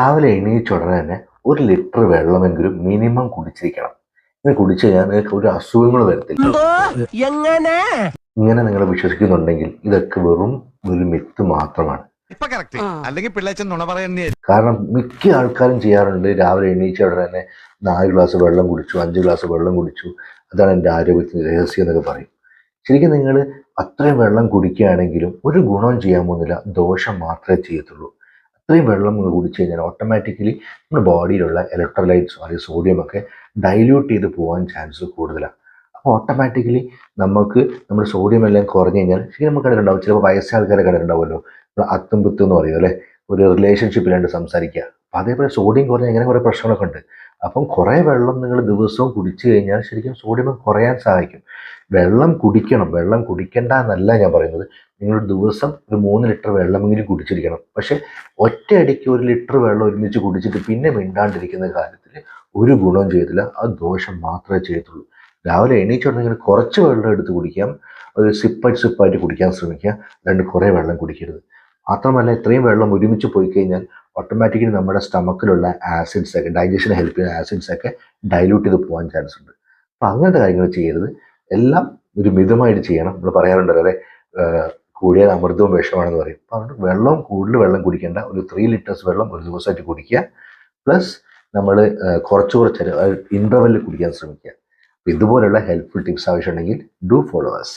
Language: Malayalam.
രാവിലെ എണീച്ച ഉടനെ തന്നെ 1 ലിറ്റർ വെള്ളമെങ്കിലും മിനിമം കുടിച്ചിരിക്കണം. ഇങ്ങനെ കുടിച്ചു കഴിഞ്ഞാൽ നിങ്ങൾക്ക് ഒരു അസുഖങ്ങൾ വരത്തില്ല. ഇങ്ങനെ നിങ്ങൾ വിശ്വസിക്കുന്നുണ്ടെങ്കിൽ ഇതൊക്കെ വെറും ഒരു മിത്ത് മാത്രമാണ്. കാരണം മിക്ക ആൾക്കാരും ചെയ്യാറുണ്ട്, രാവിലെ എണീച്ച ഉടനെ തന്നെ 4 ഗ്ലാസ് വെള്ളം കുടിച്ചു, 5 ഗ്ലാസ് വെള്ളം കുടിച്ചു, അതാണ് എൻ്റെ ആരോഗ്യത്തിന് രഹസ്യം എന്നൊക്കെ പറയും. ശരിക്കും നിങ്ങൾ അത്രയും വെള്ളം കുടിക്കുകയാണെങ്കിലും ഒരു ഗുണവും ചെയ്യാൻ പോകുന്നില്ല, ദോഷം മാത്രമേ ചെയ്യത്തുള്ളൂ. അത്രയും വെള്ളം നിങ്ങൾ കുടിച്ചു കഴിഞ്ഞാൽ ഓട്ടോമാറ്റിക്കലി നമ്മുടെ ബോഡിയിലുള്ള ഇലക്ട്രോലൈറ്റ്സ് അല്ലെങ്കിൽ സോഡിയം ഒക്കെ ഡൈല്യൂട്ട് ചെയ്ത് പോകാൻ ചാൻസ് കൂടുതലാണ്. അപ്പോൾ ഓട്ടോമാറ്റിക്കലി നമുക്ക് നമ്മുടെ സോഡിയം എല്ലാം കുറഞ്ഞു കഴിഞ്ഞാൽ ശരിക്കും നമുക്ക് കണ്ടിട്ടുണ്ടാവും, ചിലപ്പോൾ വയസ്സായ ആൾക്കാരെ കണ്ടിട്ടുണ്ടാവുമല്ലോ, നമ്മൾ അത്തും പുത്തും എന്ന് പറയും അല്ലേ, ഒരു റിലേഷൻഷിപ്പിലാണ്ട് സംസാരിക്കുക. അപ്പം അതേപോലെ സോഡിയം കുറഞ്ഞാൽ ഇങ്ങനെ കുറേ പ്രശ്നങ്ങളൊക്കെ ഉണ്ട്. അപ്പം കുറേ വെള്ളം നിങ്ങൾ ദിവസവും കുടിച്ചു കഴിഞ്ഞാൽ ശരിക്കും സോഡിയം കുറയാൻ സഹായിക്കും. വെള്ളം കുടിക്കണം, വെള്ളം കുടിക്കണ്ട എന്നല്ല ഞാൻ പറയുന്നത്. നിങ്ങൾ ദിവസം ഒരു 3 ലിറ്റർ വെള്ളമെങ്കിലും കുടിച്ചിരിക്കണം. പക്ഷെ ഒറ്റയടിക്ക് 1 ലിറ്റർ വെള്ളം ഒരുമിച്ച് കുടിച്ചിട്ട് പിന്നെ മിണ്ടാണ്ടിരിക്കുന്ന കാര്യത്തിൽ ഒരു ഗുണവും ചെയ്തില്ല, അത് ദോഷം മാത്രമേ ചെയ്യത്തുള്ളൂ. രാവിലെ എണീച്ചുണ്ടെങ്കിൽ കുറച്ച് വെള്ളം എടുത്ത് കുടിക്കാം, ഒരു സിപ്പായിട്ട് കുടിക്കാൻ ശ്രമിക്കുക, അല്ലാണ്ട് കുറേ വെള്ളം കുടിക്കരുത്. മാത്രമല്ല ഇത്രയും വെള്ളം ഒരുമിച്ച് പോയി കഴിഞ്ഞാൽ ഓട്ടോമാറ്റിക്കലി നമ്മുടെ സ്റ്റമക്കിലുള്ള ആസിഡ്സ് ഒക്കെ, ഡൈജഷന് ഹെൽപ്പ് ചെയ്യുന്ന ആസിഡ്സ് ഒക്കെ ഡൈല്യൂട്ട് ചെയ്ത് പോകാൻ ചാൻസ് ഉണ്ട്. അപ്പം അങ്ങനത്തെ കാര്യങ്ങൾ ചെയ്യരുത്. എല്ലാം ഒരു മിതമായിട്ട് ചെയ്യണം. നമ്മൾ പറയാറുണ്ടല്ലോ അല്ലേ, കൂടിയാൽ അമൃതവും വിഷമാണെന്ന് പറയും. അപ്പം അതുകൊണ്ട് കൂടുതൽ വെള്ളം കുടിക്കേണ്ട, ഒരു 3 ലിറ്റേഴ്സ് വെള്ളം ഒരു ദിവസമായിട്ട് കുടിക്കുക. പ്ലസ് നമ്മൾ കുറച്ച് ഇൻ്റർവെല്ലിൽ കുടിക്കാൻ ശ്രമിക്കുക. ഇതുപോലുള്ള ഹെൽപ്ഫുൾ ടിപ്സ് ആവശ്യമുണ്ടെങ്കിൽ ഡു ഫോളോ അസ്.